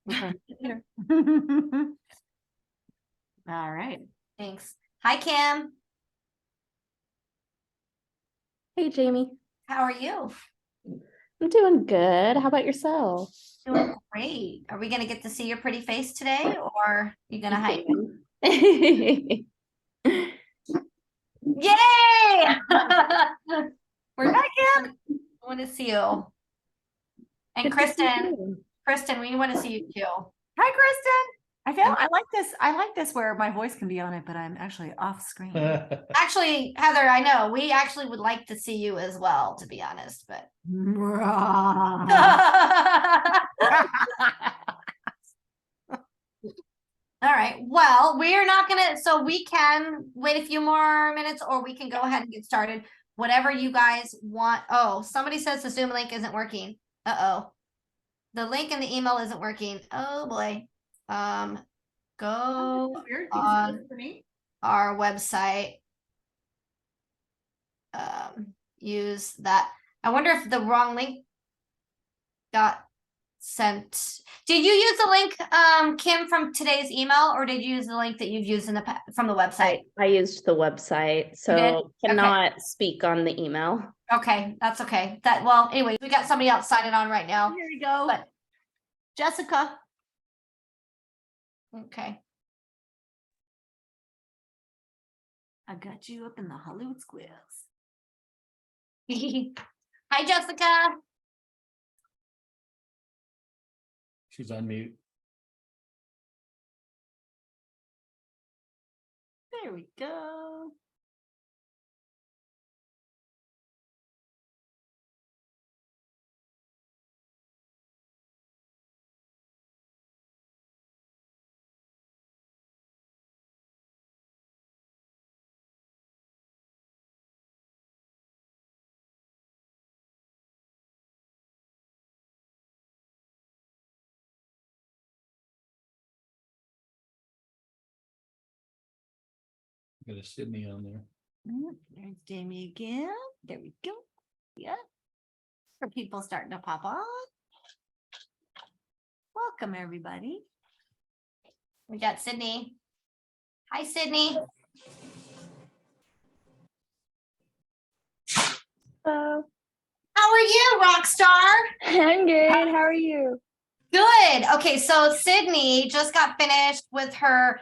Okay. All right. Thanks. Hi, Kim. Hey, Jamie. How are you? I'm doing good. How about yourself? Doing great. Are we going to get to see your pretty face today, or are you going to hide? Yay! Yay! We're back, Kim. I want to see you. And Kristen, we want to see you too. Hi, Kristen. I like this where my voice can be on it, but I'm actually off screen. Actually, Heather, I know we actually would like to see you as well, to be honest, but all right. Well, we are not gonna, so we can wait a few more minutes, or we can go ahead and get started. Whatever you guys want. Oh, somebody says the Zoom link isn't working. Uh-oh. The link in the email isn't working. Oh boy. Go on our website. Use that. I wonder if the wrong link got sent. Did you use the link, Kim, from today's email, or did you use the link that you've used in the from the website? I used the website, so cannot speak on the email. Okay, that's okay. Well, anyway, we got somebody else signing on right now. Here we go. But Jessica. Okay. I got you up in the Hollywood Squares. Hi, Jessica. She's on mute. There we go. Got a Sydney on there. There's Jamie again. There we go. Yeah. For people starting to pop on. Welcome, everybody. We got Sydney. Hi, Sydney. Hello. How are you, rock star? I'm good. How are you? Good. Okay, so Sydney just got finished with her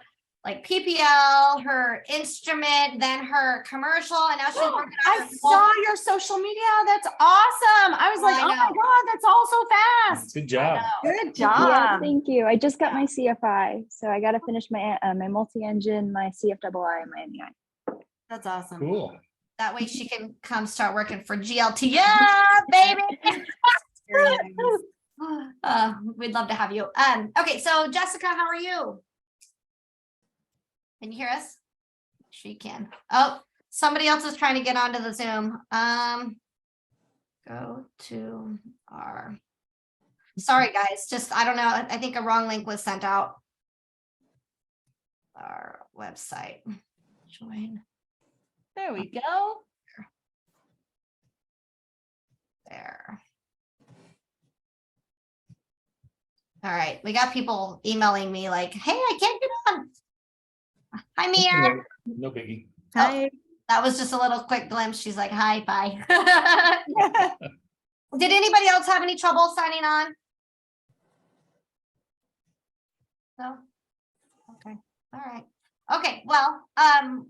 PPL, her instrument, then her commercial, and now she's working on I saw your social media. That's awesome. I was like, oh my God, that's all so fast. Good job. Good Yeah, job. thank you. I just got my CFI, so I got to finish my my multi-engine, my CFII, and my MEI. That's awesome. Cool. That way she can come start working for GLTF, baby. We'd love to have you. Okay, so Jessica, how are you? Can you hear us? She can. Oh, somebody else is trying to get onto the Zoom. Go to our. Sorry, guys. Just I don't know. I think a wrong link was sent out. Our website. Join. There we go. There. All right, we got people emailing me like, "Hey, I can't get on." Hi, Mia. No biggie. Hi. That was just a little quick glimpse. She's like, "Hi, bye." Did anybody else have any trouble signing on? No. Okay. All right. Okay. Well, I'm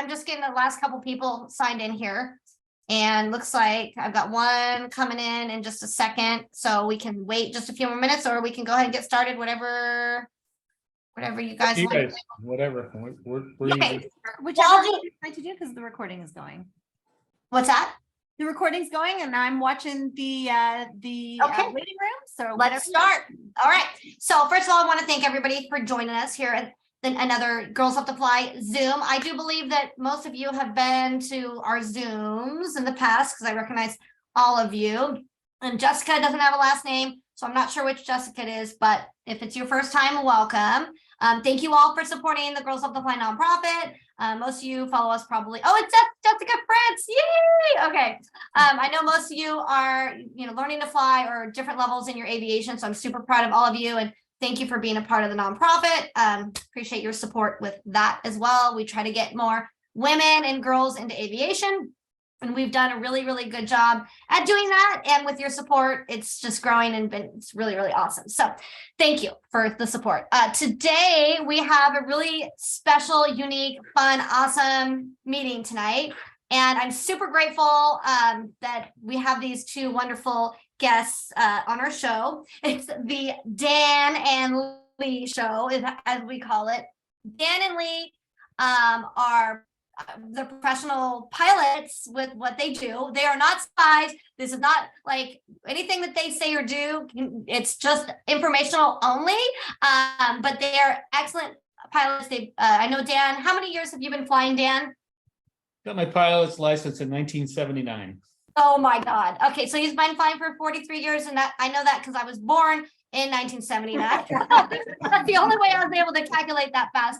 just getting the last couple people signed in here. And looks like I've got one coming in just a second. So we can wait just a few more minutes, or we can go ahead and get started, whatever you guys want. Whatever. We're Okay. easy. Whichever you like to do, because the recording is going. What's that? The recording's going, and I'm watching the waiting room. So Let's start. All right. So first of all, I want to thank everybody for joining us here at another Girls Have to Fly Zoom. I do believe that most of you have been to our Zooms in the past, because I recognize all of you. And Jessica doesn't have a last name, so I'm not sure which Jessica it is, but if it's your first time, welcome. Thank you all for supporting the Girls Have to Fly nonprofit. Most of you follow us probably. Oh, it's Jessica Fritz. Yay! Okay. I know most of you are, learning to fly or different levels in your aviation, so I'm super proud of all of you. And thank you for being a part of the nonprofit. Appreciate your support with that as well. We try to get more women and girls into aviation. And we've done a really, really good job at doing that. And with your support, it's just growing and it's really, really awesome. So thank you for the support. Today, we have a really special, unique, fun, awesome meeting tonight. And I'm super grateful that we have these two wonderful guests on our show. It's the Dan and Lee show, as we call it. Dan and Lee are the professional pilots with what they do. They are not spies. This is not like anything that they say or do. It's just informational only. But they are excellent pilots. I know Dan. How many years have you been flying, Dan? Got my pilot's license in 1979. Oh my God. Okay, so he's been flying for 43 years, and that I know that because I was born in 1979. That's the only way I was able to calculate that fast.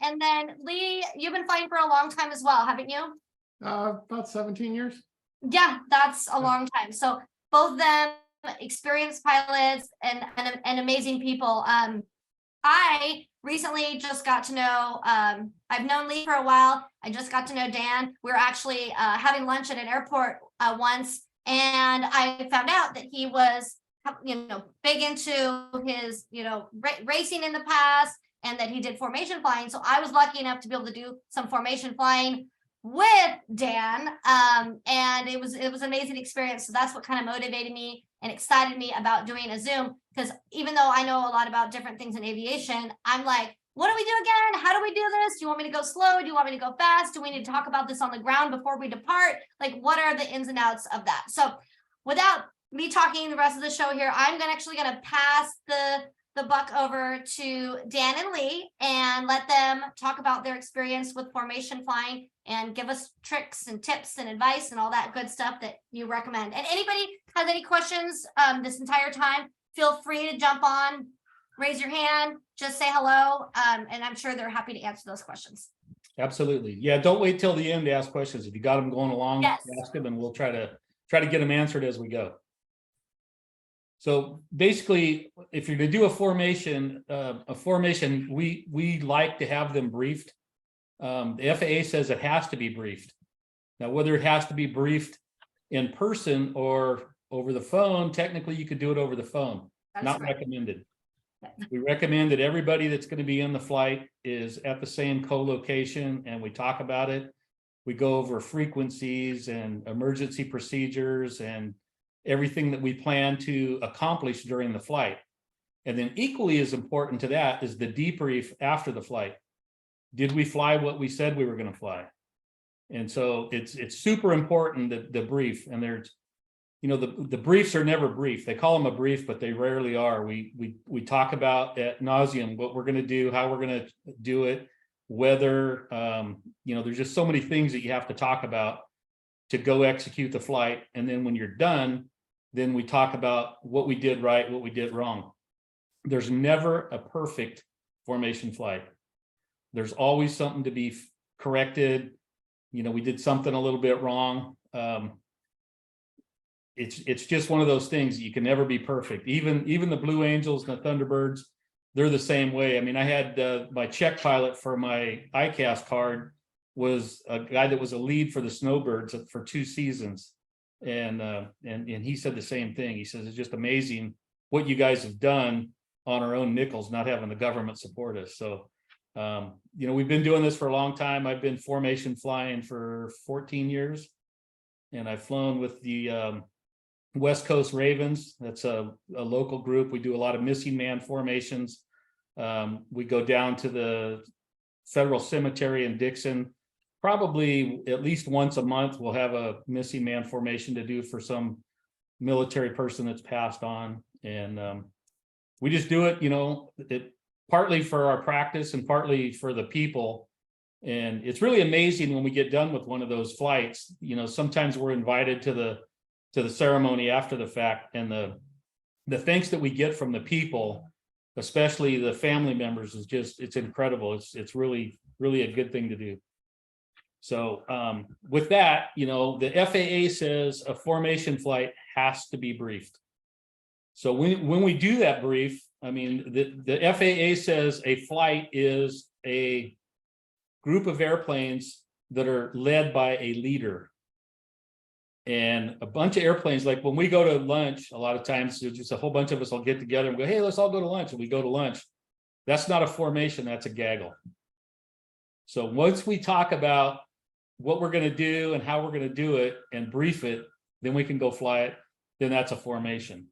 And then Lee, you've been flying for a long time as well, haven't you? About 17 years. Yeah, that's a long time. So both of them experienced pilots and amazing people. I recently just got to know, I've known Lee for a while. I just got to know Dan. We were actually having lunch at an airport once, and I found out that he was, big into his, racing in the past, and that he did formation flying. So I was lucky enough to be able to do some formation flying with Dan. And it was an amazing experience. So that's what kind of motivated me and excited me about doing a Zoom, because even though I know a lot about different things in aviation, I'm like, what do we do again? How do we do this? Do you want me to go slow? Do you want me to go fast? Do we need to talk about this on the ground before we depart? Like, what are the ins and outs of that? So without me talking the rest of the show here, I'm actually going to pass the buck over to Dan and Lee and let them talk about their experience with formation flying and give us tricks and tips and advice and all that good stuff that you recommend. And anybody has any questions this entire time, feel free to jump on, raise your hand, just say hello, and I'm sure they're happy to answer those questions. Absolutely. Yeah, don't wait till the end to ask questions. If you got them going along, Yes. ask them, and we'll try to get them answered as we go. So basically, if you're going to do a formation, we like to have them briefed. The FAA says it has to be briefed. Now, whether it has to be briefed in person or over the phone, technically you could do it over the phone. That's Not right. recommended. We recommend that everybody that's going to be in the flight is at the same co-location, and we talk about it. We go over frequencies and emergency procedures and everything that we plan to accomplish during the flight. And then equally as important to that is the debrief after the flight. Did we fly what we said we were going to fly? And so it's super important that the brief, and there's, the briefs are never brief. They call them a brief, but they rarely are. We talk about ad nauseum what we're going to do, how we're going to do it, whether, there's just so many things that you have to talk about to go execute the flight. And then when you're done, then we talk about what we did right, what we did wrong. There's never a perfect formation flight. There's always something to be corrected. We did something a little bit wrong. It's just one of those things. You can never be perfect. Even the Blue Angels and the Thunderbirds, they're the same way. I mean, I had my check pilot for my ICAS card was a guy that was a lead for the Snowbirds for 2 seasons. And he said the same thing. He says, it's just amazing what you guys have done on our own nickels, not having the government support us. So, we've been doing this for a long time. I've been formation flying for 14 years, and I've flown with the West Coast Ravens. That's a local group. We do a lot of missing man formations. We go down to the Federal Cemetery in Dixon. Probably at least once a month, we'll have a missing man formation to do for some military person that's passed on. And we just do it, partly for our practice and partly for the people. And it's really amazing when we get done with one of those flights. Sometimes we're invited to the ceremony after the fact, and the thanks that we get from the people, especially the family members, it's incredible. It's really, really a good thing to do. So with that, the FAA says a formation flight has to be briefed. So when we do that brief, I mean, the FAA says a flight is a group of airplanes that are led by a leader. And a bunch of airplanes, like when we go to lunch, a lot of times there's just a whole bunch of us will get together and go, hey, let's all go to lunch. And we go to lunch. That's not a formation, that's a gaggle. So once we talk about what we're going to do and how we're going to do it and brief it, then we can go fly it. Then that's a formation.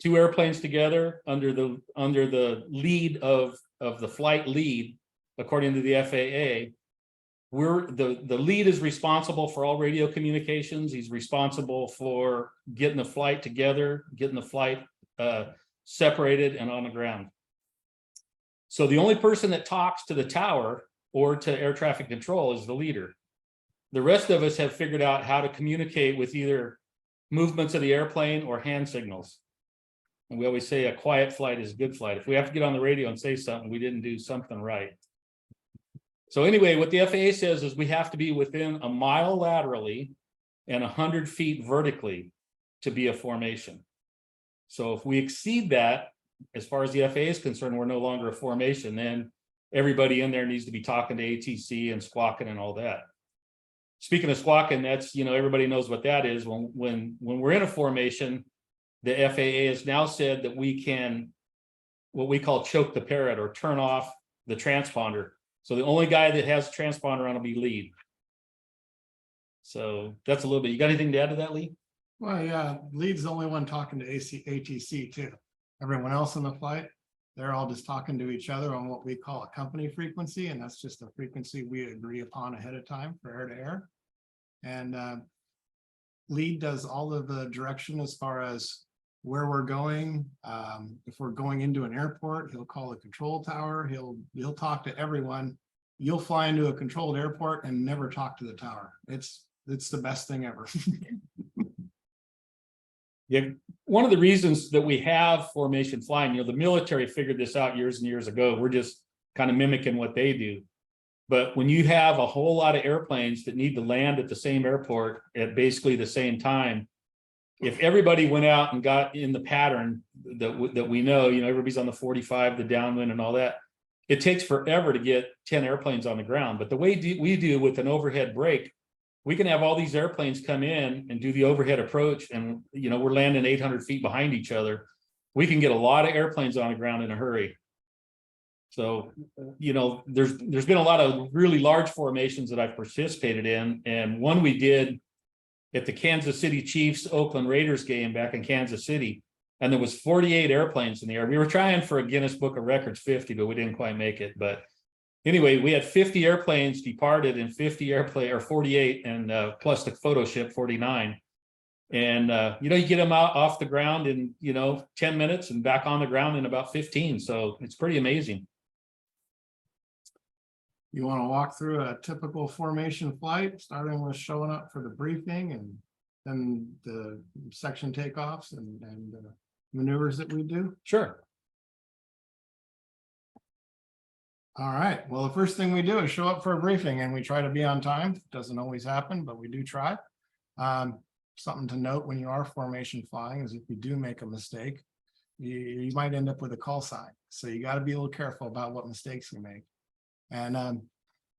Two airplanes together under the lead of the flight lead, according to the FAA. The lead is responsible for all radio communications. He's responsible for getting the flight together, getting the flight separated and on the ground. So the only person that talks to the tower or to air traffic control is the leader. The rest of us have figured out how to communicate with either movements of the airplane or hand signals. And we always say a quiet flight is a good flight. If we have to get on the radio and say something, we didn't do something right. So anyway, what the FAA says is we have to be within a mile laterally and 100 feet vertically to be a formation. So if we exceed that, as far as the FAA is concerned, we're no longer a formation. Then everybody in there needs to be talking to ATC and squawking and all that. Speaking of squawking, that's, everybody knows what that is. When we're in a formation, the FAA has now said that we can, what we call choke the parrot or turn off the transponder. So the only guy that has a transponder on will be lead. So that's a little bit. You got anything to add to that, Lee? Well, yeah, lead's the only one talking to ATC too. Everyone else in the flight, they're all just talking to each other on what we call a company frequency, and that's just a frequency we agree upon ahead of time for air to air. And lead does all of the direction as far as where we're going. If we're going into an airport, he'll call the control tower. He'll talk to everyone. You'll fly into a controlled airport and never talk to the tower. It's the best thing ever. Yeah, one of the reasons that we have formation flying, the military figured this out years and years ago. We're just kind of mimicking what they do. But when you have a whole lot of airplanes that need to land at the same airport at basically the same time, if everybody went out and got in the pattern that we know, everybody's on the 45, the downwind and all that, it takes forever to get 10 airplanes on the ground. But the way we do with an overhead brake, we can have all these airplanes come in and do the overhead approach, and we're landing 800 feet behind each other. We can get a lot of airplanes on the ground in a hurry. So, there's been a lot of really large formations that I've participated in, and one we did at the Kansas City Chiefs Oakland Raiders game back in Kansas City, and there was 48 airplanes in the air. We were trying for a Guinness Book of Records 50, but we didn't quite make it. But anyway, we had 50 airplanes departed and 48 and plus the photo ship 49. And you get them out off the ground in 10 minutes and back on the ground in about 15. So it's pretty amazing. You want to walk through a typical formation flight, starting with showing up for the briefing and then the section takeoffs and maneuvers that we do? Sure. All right. Well, the first thing we do is show up for a briefing, and we try to be on time. Doesn't always happen, but we do try. Something to note when you are formation flying is if you do make a mistake, you might end up with a call sign. So you got to be a little careful about what mistakes you make. And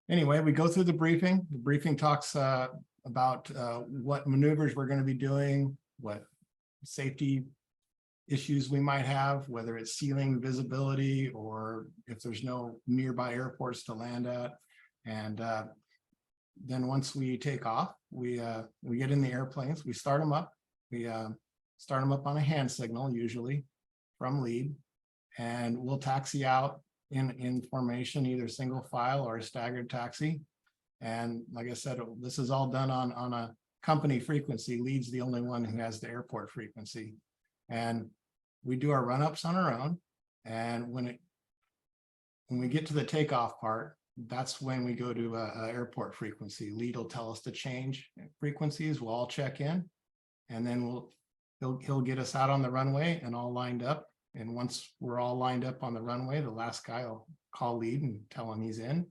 anyway, we go through the briefing. The briefing talks about what maneuvers we're going to be doing, what safety issues we might have, whether it's ceiling visibility or if there's no nearby airports to land at. And then once we take off, we get in the airplanes, we start them up. We start them up on a hand signal, usually from lead, and we'll taxi out in formation, either single file or a staggered taxi. And like I said, this is all done on a company frequency. Lead's the only one who has the airport frequency. And we do our run-ups on our own. And when we get to the takeoff part, that's when we go to a airport frequency. Lead will tell us to change frequencies. We'll all check in, and then he'll get us out on the runway and all lined up. And once we're all lined up on the runway, the last guy will call lead and tell him he's in.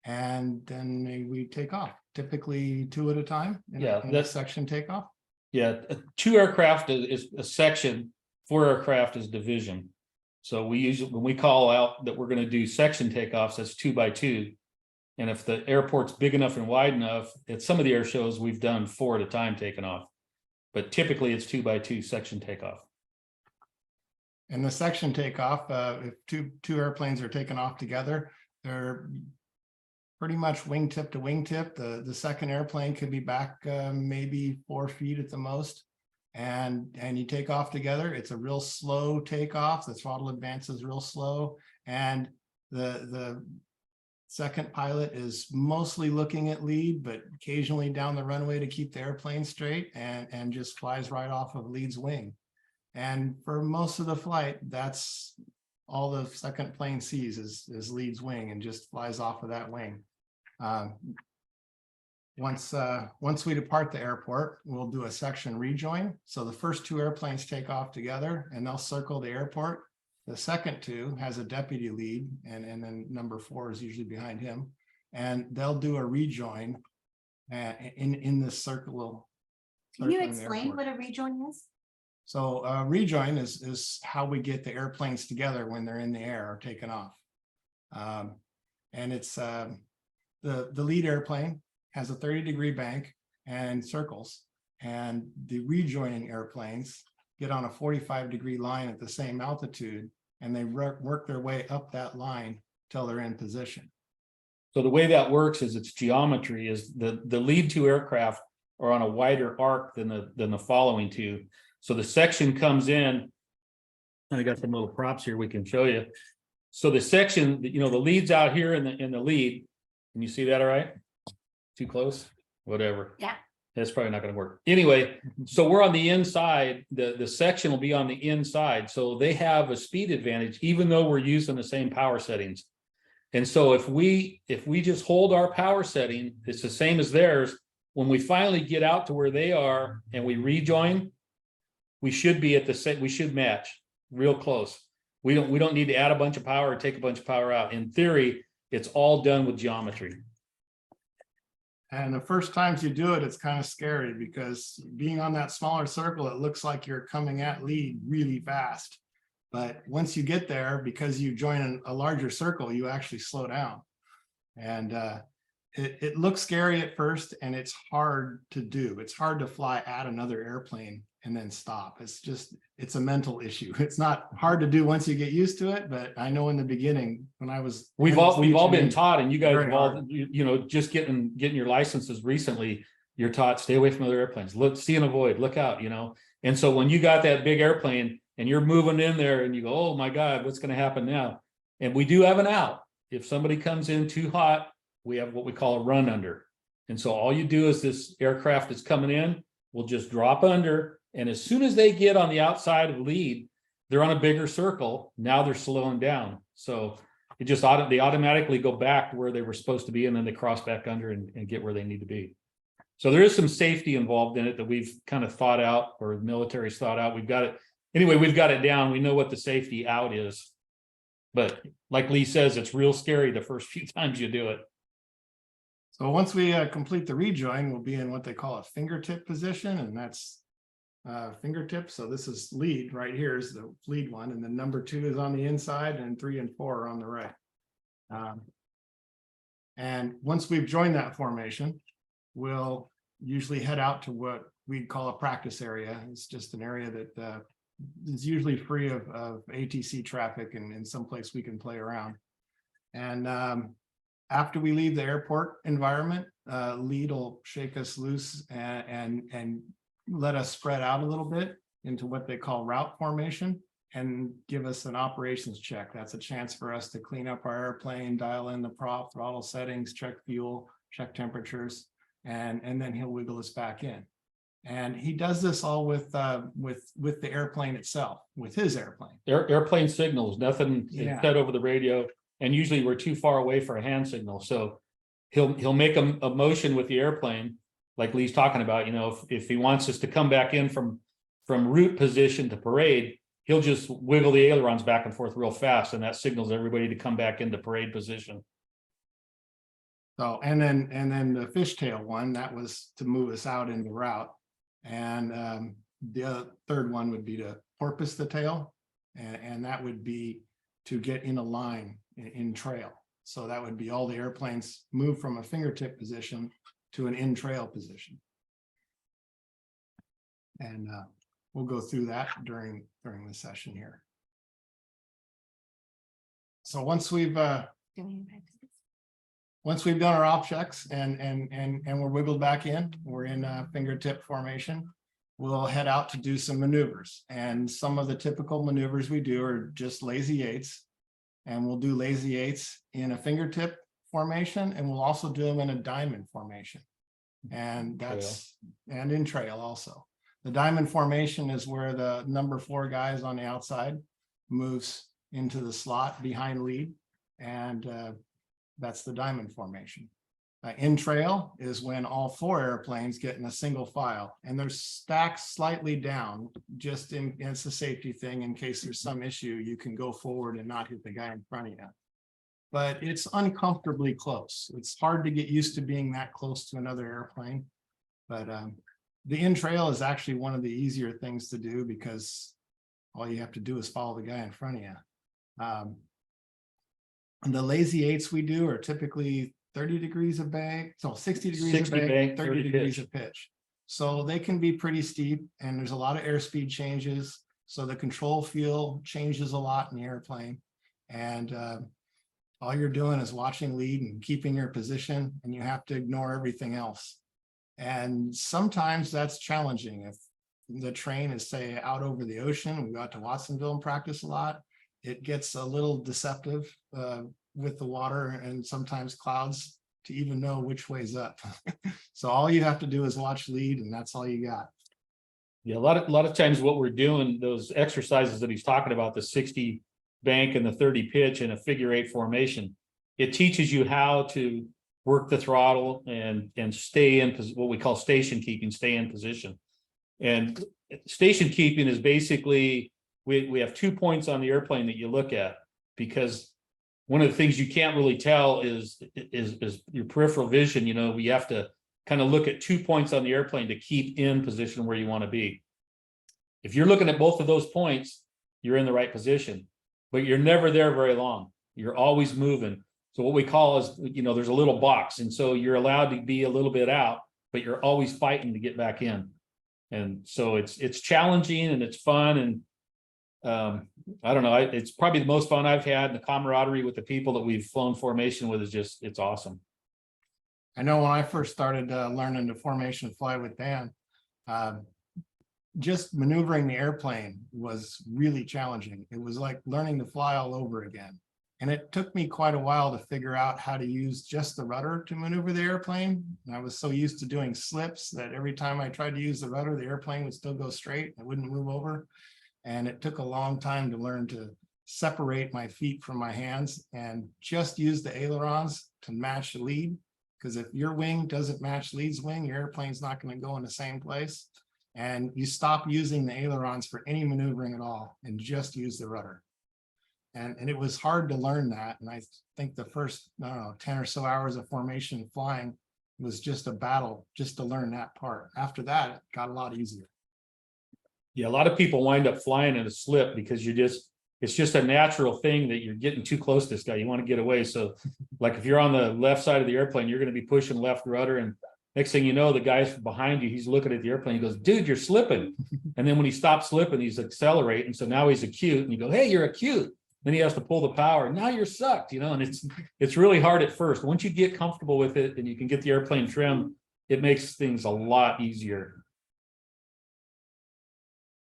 And then we take off, typically 2 at a time. In that section takeoff. Yeah, 2 aircraft is a section, 4 aircraft is division. So we usually, when we call out that we're gonna do section takeoffs, that's 2 by 2. And if the airport's big enough and wide enough, at some of the air shows, we've done 4 at a time taken off. But typically it's 2 by 2 section takeoff. And the section takeoff, if two airplanes are taken off together, they're pretty much wingtip to wingtip. The second airplane could be back maybe 4 feet at the most. And you take off together. It's a real slow takeoff. The throttle advances real slow. And the second pilot is mostly looking at lead, but occasionally down the runway to keep the airplane straight, and just flies right off of lead's wing. And for most of the flight, that's all the second plane sees is lead's wing, and just flies off of that wing. Once we depart the airport, we'll do a section rejoin. So the first 2 airplanes take off together and they'll circle the airport. The second 2 has a deputy lead, and then number 4 is usually behind him. And they'll do a rejoin in this circle. Can you circling the explain airport. what a rejoin is? So rejoin is how we get the airplanes together when they're in the air or taken off. And it's the lead airplane has a 30-degree bank and circles, and the rejoining airplanes get on a 45-degree line at the same altitude, and they work their way up that line till they're in position. So the way that works is its geometry is the lead 2 aircraft are on a wider arc than the following 2. So the section comes in, and I got some little props here we can show you. So the section, the lead's out here in the lead. Can you see that all right? Too close? Whatever. Yeah. That's probably not going to work. Anyway, so we're on the inside. The section will be on the inside. So they have a speed advantage, even though we're using the same power settings. And so if we just hold our power setting, it's the same as theirs. When we finally get out to where they are and we rejoin, we should be at the same, we should match real close. We don't need to add a bunch of power or take a bunch of power out. In theory, it's all done with geometry. And the first times you do it, it's kind of scary, because being on that smaller circle, it looks like you're coming at lead really fast. But once you get there, because you join a larger circle, you actually slow down. And it looks scary at first, and it's hard to do. It's hard to fly at another airplane and then stop. It's a mental issue. It's not hard to do once you get used to it, but I know in the beginning when I was, We've all been taught, and you guys Very have all, hard. just getting your licenses recently, you're taught, stay away from other airplanes, look, see and avoid, look out, And so when you got that big airplane and you're moving in there and you go, oh my God, what's going to happen now? And we do have an out. If somebody comes in too hot, we have what we call a run under. And so all you do is this aircraft that's coming in will just drop under. And as soon as they get on the outside of lead, they're on a bigger circle. Now they're slowing down. So it just they automatically go back to where they were supposed to be, and then they cross back under and get where they need to be. So there is some safety involved in it that we've kind of thought out, or the military's thought out. We've got it. Anyway, we've got it down. We know what the safety out is. But like Lee says, it's real scary the first few times you do it. So once we complete the rejoin, we'll be in what they call a fingertip position, and that's fingertip. So this is lead right here is the lead one, and then number 2 is on the inside, and 3 and 4 are on the right. And once we've joined that formation, we'll usually head out to what we call a practice area. It's just an area that is usually free of ATC traffic, and in some place we can play around. And after we leave the airport environment, lead will shake us loose and let us spread out a little bit into what they call route formation, and give us an operations check. That's a chance for us to clean up our airplane, dial in the prop, throttle settings, check fuel, check temperatures, and then he'll wiggle us back in. And he does this all with the airplane itself, with his airplane. Airplane signals, nothing is Yeah. said over the radio, and usually we're too far away for a hand signal. So he'll make a motion with the airplane, like Lee's talking about. If he wants us to come back in from route position to parade, he'll just wiggle the ailerons back and forth real fast, and that signals everybody to come back into parade position. So, and then the fishtail one, that was to move us out into route. And the third one would be to porpoise the tail. And that would be to get in a line in trail. So that would be all the airplanes move from a fingertip position to an in trail position. And we'll go through that during the session here. So once we've done our op checks and we're wiggled back in, we're in fingertip formation, we'll head out to do some maneuvers. And some of the typical maneuvers we do are just lazy eights. And we'll do lazy eights in a fingertip formation, and we'll also do them in a diamond formation. And and in trail also. The diamond formation is where the number 4 guys on the outside moves into the slot behind lead. And that's the diamond formation. In trail is when all 4 airplanes get in a single file, and they're stacked slightly down, just it's a safety thing. In case there's some issue, you can go forward and not hit the guy in front of you. But it's uncomfortably close. It's hard to get used to being that close to another airplane. But the in trail is actually one of the easier things to do, because all you have to do is follow the guy in front of you. And the lazy eights we do are typically 30 degrees of bank, so 60 degrees 60 of bank, 30 30 degrees pitch. of pitch. So they can be pretty steep, and there's a lot of airspeed changes. So the control field changes a lot in the airplane. And all you're doing is watching lead and keeping your position, and you have to ignore everything else. And sometimes that's challenging. If the train is, say, out over the ocean, we go out to Watsonville and practice a lot, it gets a little deceptive with the water and sometimes clouds to even know which way's up. So all you have to do is watch lead, and that's all you got. Yeah, a lot of times what we're doing, those exercises that he's talking about, the 60 bank and the 30 pitch and a figure 8 formation, it teaches you how to work the throttle and stay in what we call station keeping, stay in position. And station keeping is basically, we have 2 points on the airplane that you look at, because one of the things you can't really tell is your peripheral vision. You know, we have to kind of look at 2 points on the airplane to keep in position where you want to be. If you're looking at both of those points, you're in the right position, but you're never there very long. You're always moving. So what we call is, you know, there's a little box, and so you're allowed to be a little bit out, but you're always fighting to get back in. And so it's challenging and it's fun, and I don't know, it's probably the most fun I've had, and the camaraderie with the people that we've flown formation with is just, it's awesome. I know when I first started learning to formation fly with Dan, just maneuvering the airplane was really challenging. It was like learning to fly all over again. And it took me quite a while to figure out how to use just the rudder to maneuver the airplane. And I was so used to doing slips that every time I tried to use the rudder, the airplane would still go straight. It wouldn't move over. And it took a long time to learn to separate my feet from my hands and just use the ailerons to match the lead. Because if your wing doesn't match lead's wing, your airplane's not going to go in the same place. And you stop using the ailerons for any maneuvering at all and just use the rudder. And it was hard to learn that. And I think the first, I don't know, 10 or so hours of formation flying was just a battle just to learn that part. After that, it got a lot easier. Yeah, a lot of people wind up flying in a slip because it's just a natural thing that you're getting too close to this guy. You want to get away. So like if you're on the left side of the airplane, you're going to be pushing left rudder, and next thing you know, the guy's behind you, he's looking at the airplane, he goes, dude, you're slipping. And then when he stops slipping, he's accelerating. So now he's acute, and you go, hey, you're acute. Then he has to pull the power. Now you're sucked, you know, and it's really hard at first. Once you get comfortable with it and you can get the airplane trimmed, it makes things a lot easier.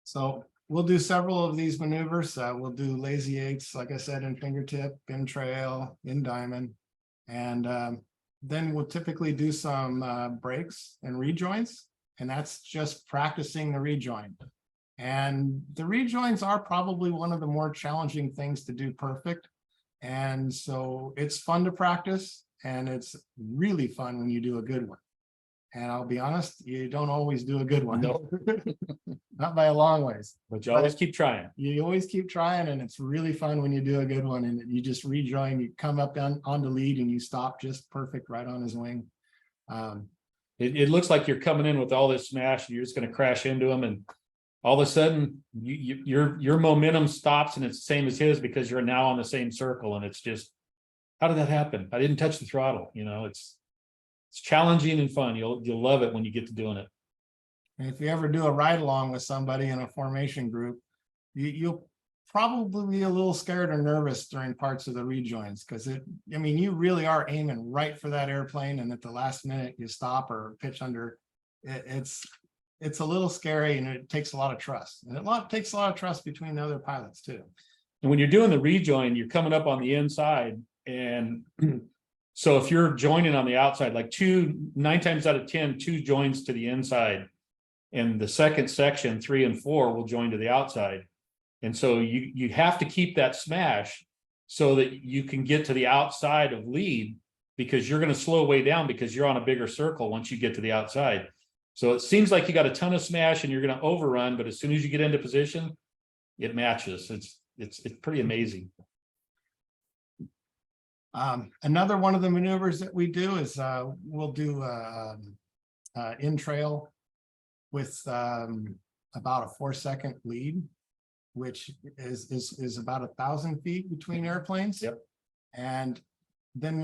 So we'll do several of these maneuvers. We'll do lazy eights, like I said, in fingertip, in trail, in diamond. And then we'll typically do some breaks and rejoins. And that's just practicing the rejoin. And the rejoins are probably one of the more challenging things to do perfect. And so it's fun to practice, and it's really fun when you do a good one. And I'll be honest, you don't always do a good one. No. Not by a long ways. But you always keep trying. You always keep trying, and it's really fun when you do a good one and you just rejoin, you come up on the lead and you stop just perfect right on his wing. It looks like you're coming in with all this smash and you're just going to crash into him. And all of a sudden your momentum stops and it's the same as his because you're now on the same circle. And it's just, how did that happen? I didn't touch the throttle. You know, it's challenging and fun. You'll love it when you get to doing it. And if you ever do a ride along with somebody in a formation group, you'll probably be a little scared or nervous during parts of the rejoins because I mean, you really are aiming right for that airplane, and at the last minute you stop or pitch under. It's a little scary, and it takes a lot of trust, and it takes a lot of trust between the other pilots too. And when you're doing the rejoin, you're coming up on the inside. And so if you're joining on the outside, like 9 times out of 10, 2 joins to the inside. And the second section, 3 and 4, will join to the outside. And so you have to keep that smash so that you can get to the outside of lead, because you're going to slow way down because you're on a bigger circle once you get to the outside. So it seems like you got a ton of smash and you're going to overrun, but as soon as you get into position, it matches. It's pretty amazing. Another one of the maneuvers that we do is we'll do in trail with about a 4-second lead, which is about 1,000 feet between airplanes. Yep. And then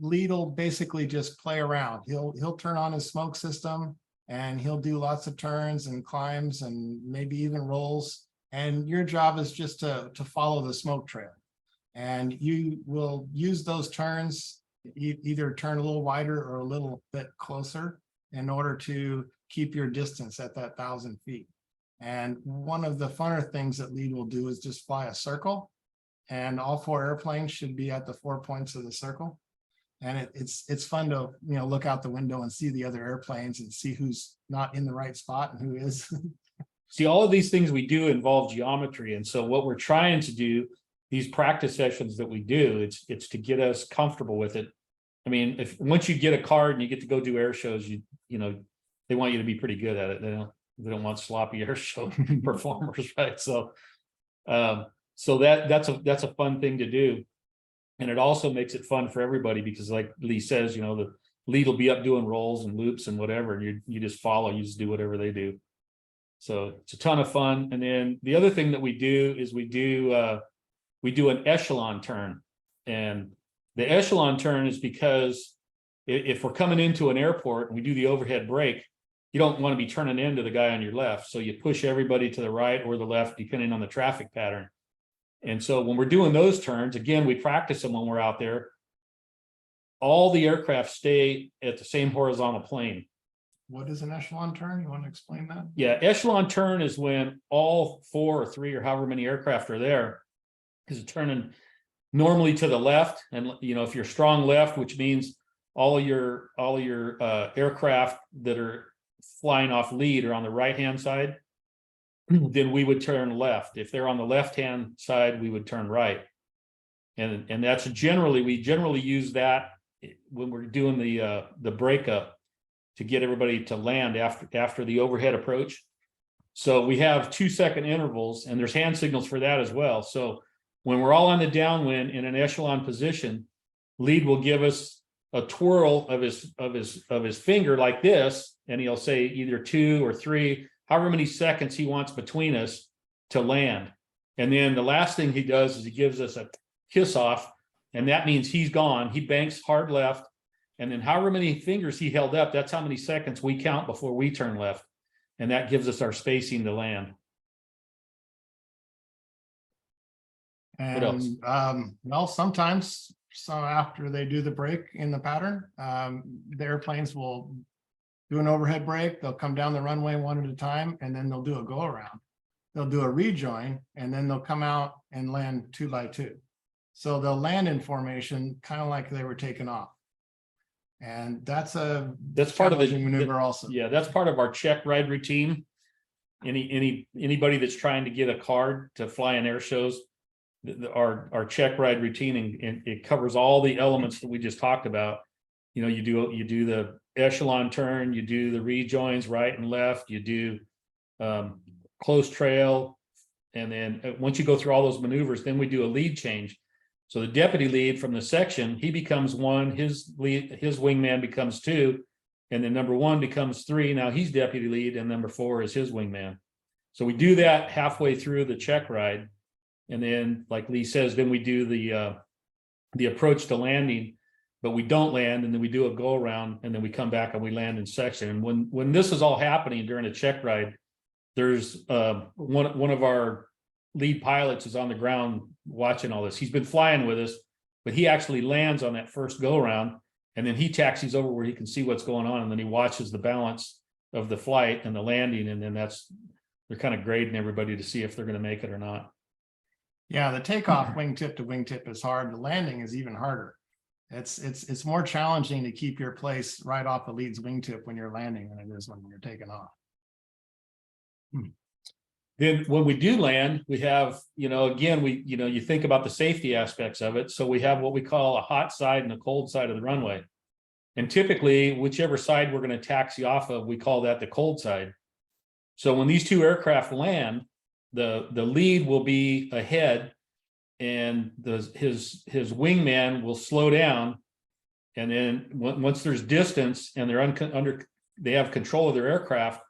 lead will basically just play around. He'll turn on his smoke system and he'll do lots of turns and climbs and maybe even rolls. And your job is just to follow the smoke trail. And you will use those turns, either turn a little wider or a little bit closer in order to keep your distance at that 1,000 feet. And one of the funner things that lead will do is just fly a circle, and all 4 airplanes should be at the 4 points of the circle. And it's fun to, you know, look out the window and see the other airplanes and see who's not in the right spot and who is. See, all of these things we do involve geometry. And so what we're trying to do, these practice sessions that we do, it's to get us comfortable with it. I mean, once you get a card and you get to go do air shows, you know, they want you to be pretty good at it. They don't want sloppy air show performers, right? So that's a fun thing to do. And it also makes it fun for everybody because, like Lee says, you know, the lead will be up doing rolls and loops and whatever, and you just follow, you just do whatever they do. So it's a ton of fun. And then the other thing that we do is we do an echelon turn. And the echelon turn is because if we're coming into an airport and we do the overhead brake, you don't want to be turning into the guy on your left. So you push everybody to the right or the left, depending on the traffic pattern. And so when we're doing those turns, again, we practice them when we're out there. All the aircraft stay at the same horizontal plane. What is an echelon turn? You want to explain that? Yeah, echelon turn is when all 4 or 3 or however many aircraft are there is turning normally to the left. And, you know, if you're strong left, which means all of your aircraft that are flying off lead are on the right-hand side, then we would turn left. If they're on the left-hand side, we would turn right. And that's we generally use that when we're doing the breakup to get everybody to land after the overhead approach. So we have 2-second intervals, and there's hand signals for that as well. So when we're all on the downwind in an echelon position, lead will give us a twirl of his finger like this, and he'll say either 2 or 3, however many seconds he wants between us to land. And then the last thing he does is he gives us a kiss off, and that means he's gone. He banks hard left, and then however many fingers he held up, that's how many seconds we count before we turn left. And that gives us our spacing to land. What else? And well, sometimes after they do the break in the pattern, the airplanes will do an overhead break. They'll come down the runway one at a time, and then they'll do a go around. They'll do a rejoin, and then they'll come out and land 2 by 2. So they'll land in formation, kind of like they were taken off. And that's part of the maneuver also. Yeah, that's part of our check ride routine. Anybody that's trying to get a card to fly in air shows, our check ride routine, and it covers all the elements that we just talked about. You know, you do the echelon turn, you do the rejoins right and left, you do close trail, and then once you go through all those maneuvers, then we do a lead change. So the deputy lead from the section, he becomes 1, his wingman becomes 2, and then number 1 becomes 3. Now he's deputy lead, and number 4 is his wingman. So we do that halfway through the check ride. And then, like Lee says, then we do the approach to landing, but we don't land, and then we do a go around, and then we come back and we land in section. And when this is all happening during a check ride, there's one of our lead pilots is on the ground watching all this. He's been flying with us, but he actually lands on that first go around, and then he taxis over where he can see what's going on, and then he watches the balance of the flight and the landing, and then they're kind of grading everybody to see if they're going to make it or not. Yeah, the takeoff wingtip to wingtip is hard. The landing is even harder. It's more challenging to keep your place right off the lead's wingtip when you're landing than it is when you're taking off. Then when we do land, we have, again, you think about the safety aspects of it. So we have what we call a hot side and a cold side of the runway. And typically, whichever side we're going to taxi off of, we call that the cold side. So when these two aircraft land, the lead will be ahead, and his wingman will slow down. And then once there's distance and they're they have control of their aircraft,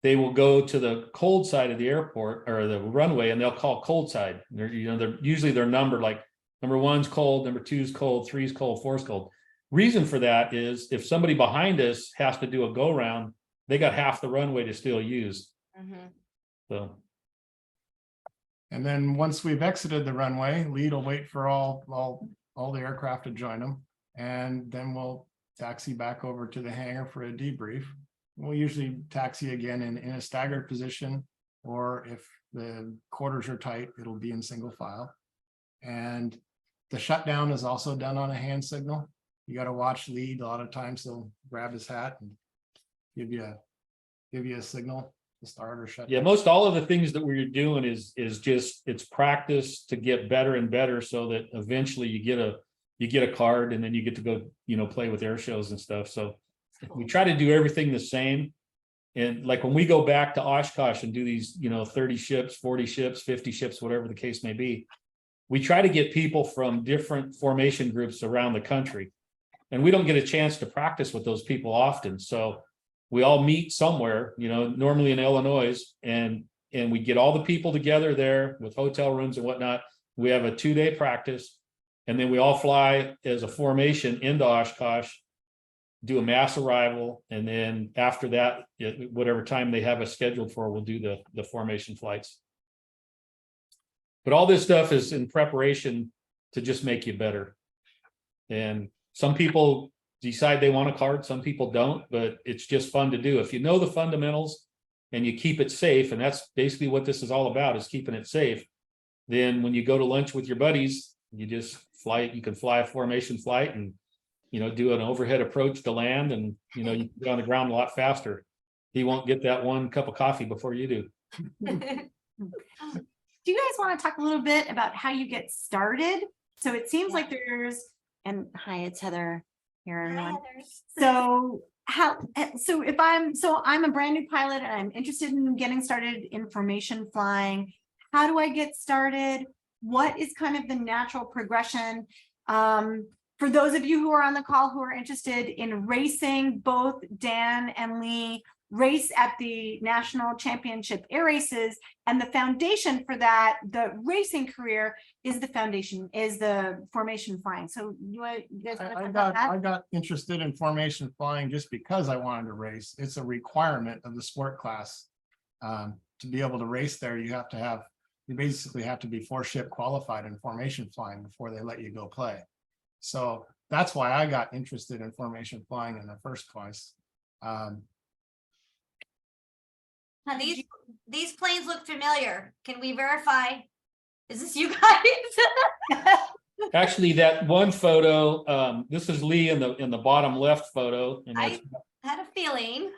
they will go to the cold side of the airport or the runway, and they'll call cold side. They're usually they're numbered, like number 1's cold, number 2's cold, 3's cold, 4's cold. Reason for that is if somebody behind us has to do a go round, they got half the runway to still use. So. And then once we've exited the runway, lead will wait for all the aircraft to join them. And then we'll taxi back over to the hangar for a debrief. We'll usually taxi again in a staggered position, or if the quarters are tight, it'll be in single file. And the shutdown is also done on a hand signal. You got to watch lead. A lot of times he'll grab his hat and give you a signal to start or shut Yeah, down. most all of the things that we're doing is just it's practice to get better and better, so that eventually you get a card, and then you get to go play with air shows and stuff. So we try to do everything the same. And like when we go back to Oshkosh and do these 30 ships, 40 ships, 50 ships, whatever the case may be, we try to get people from different formation groups around the country, and we don't get a chance to practice with those people often. So we all meet somewhere, normally in Illinois, and we get all the people together there with hotel rooms and whatnot. We have a 2-day practice, and then we all fly as a formation into Oshkosh, do a mass arrival, and then after that, whatever time they have us scheduled for, we'll do the formation flights. But all this stuff is in preparation to just make you better. And some people decide they want a card, some people don't, but it's just fun to do. If you know the fundamentals and you keep it safe, and that's basically what this is all about, is keeping it safe, then when you go to lunch with your buddies, you just fly, you can fly a formation flight and do an overhead approach to land, and you can get on the ground a lot faster. He won't get that one cup of coffee before you do. Do you guys want to talk a little bit about how you get started? So it seems like hi, it's Heather here, everyone. So I'm a brand new pilot and I'm interested in getting started in formation flying. How do I get started? What is kind of the natural progression? For those of you who are on the call who are interested in racing, both Dan and Lee race at the National Championship Air Races, and the foundation for that, the racing career, is the formation flying. So you guys want to talk about that? I got interested in formation flying just because I wanted to race. It's a requirement of the sport class. To be able to race there, you basically have to be 4-ship qualified in formation flying before they let you go play. So that's why I got interested in formation flying in the first place. Now, these planes look familiar. Can we verify? Is this you guys? Actually, that one photo, this is Lee in the bottom left photo, and I had a feeling.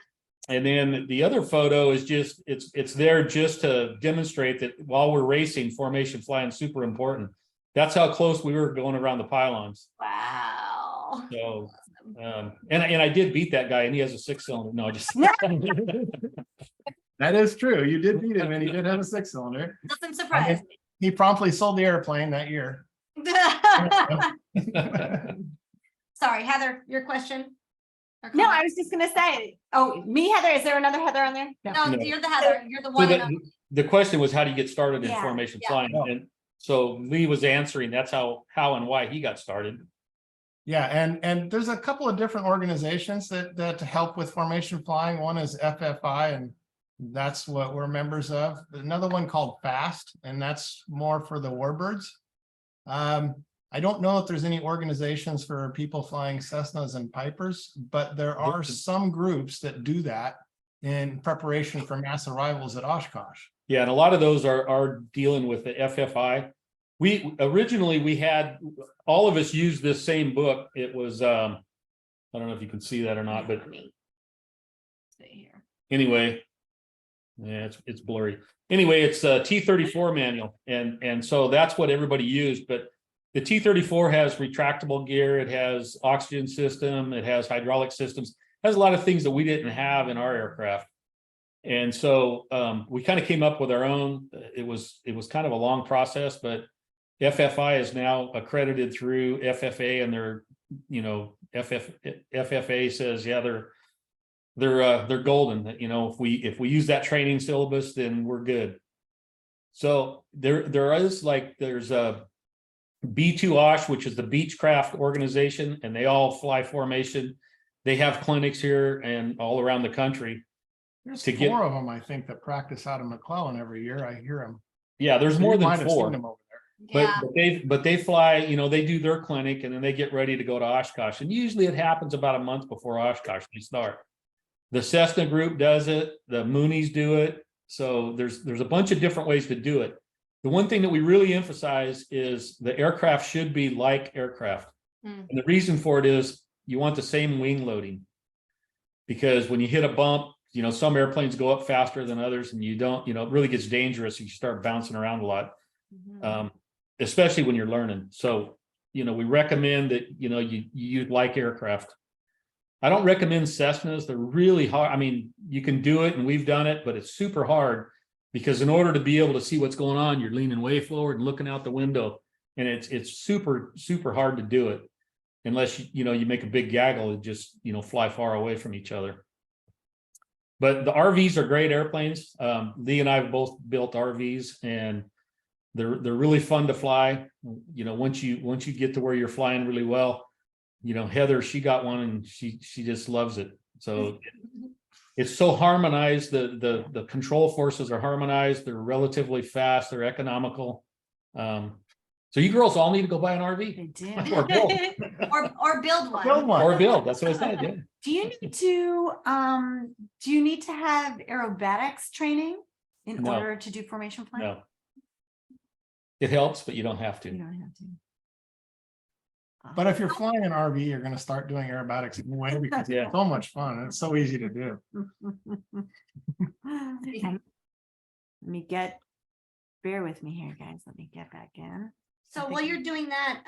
and then the other photo is just it's there just to demonstrate that while we're racing, formation flying is super important. That's how close we were going around the pylons. Wow. So, and I did beat that guy, and he has a 6-cylinder. No, just That is true. You did beat him, and he did have a 6-cylinder. Doesn't surprise me. He promptly sold the airplane that year. Sorry, Heather, your question. Or No, comment? I was just gonna say, oh, me, Heather, is there another Heather on there? No. No, No. you're the Heather. You're the So one. and only. the question was, how do you get started in Yeah, formation yeah. flying? And so Lee was answering, that's how and why he got started. Yeah, and there's a couple of different organizations that help with formation flying. One is FFI, and that's what we're members of. Another one called FAST, and that's more for the warbirds. I don't know if there's any organizations for people flying Cessnas and Pipers, but there are some groups that do that in preparation for mass arrivals at Oshkosh. Yeah, and a lot of those are dealing with the FFI. We originally had all of us used this same book. It was I don't know if you can see that or not, but anyway, yeah, it's blurry. Anyway, it's a T-34 manual, and so that's what everybody used. But the T-34 has retractable gear, it has oxygen system, it has hydraulic systems, it has a lot of things that we didn't have in our aircraft. And so we kind of came up with our own. It was kind of a long process, but FFI is now accredited through FFA, and they're, you know, FFA says, yeah, they're golden. You know, if we use that training syllabus, then we're good. So there's a B2 OSH, which is the Beechcraft organization, and they all fly formation. They have clinics here and all around the country. There's To get- four of them, I think, that practice out of McClellan every year. I hear them. Yeah, there's more than four. Yeah. But they fly, you know, they do their clinic and then they get ready to go to Oshkosh. And usually it happens about a month before Oshkosh they start. The Cessna group does it, the Moonies do it. So there's a bunch of different ways to do it. The one thing that we really emphasize is the aircraft should be like aircraft. Mm. And the reason for it is you want the same wing loading. Because when you hit a bump, you know, some airplanes go up faster than others, and you don't, you know, it really gets dangerous. You start bouncing around a lot. Mhm. Especially when you're learning. So, you know, we recommend that, you know, you like aircraft. I don't recommend Cessnas. They're really hard. I mean, you can do it and we've done it, but it's super hard because in order to be able to see what's going on, you're leaning way forward and looking out the window. And it's super, super hard to do it unless, you know, you make a big gaggle and just, you know, fly far away from each other. But the RVs are great airplanes. Lee and I have both built RVs, and they're really fun to fly. You know, once you get to where you're flying really well, you know, Heather, she got one and she just loves it. So it's so harmonized. The control forces are harmonized. They're relatively fast. They're economical. So you girls all need to go buy an RV They do. or build, or build one. Build one. or build. That's what I said. Yeah. Do you need to have aerobatics training in No. order to do formation flying? No. It helps, but you don't have You to. don't have to. But if you're flying an RV, you're going to start doing aerobatics anyway because Yeah. it's so much fun. And it's so easy to do. Let me bear with me here, guys. Let me get back in. So while you're doing that,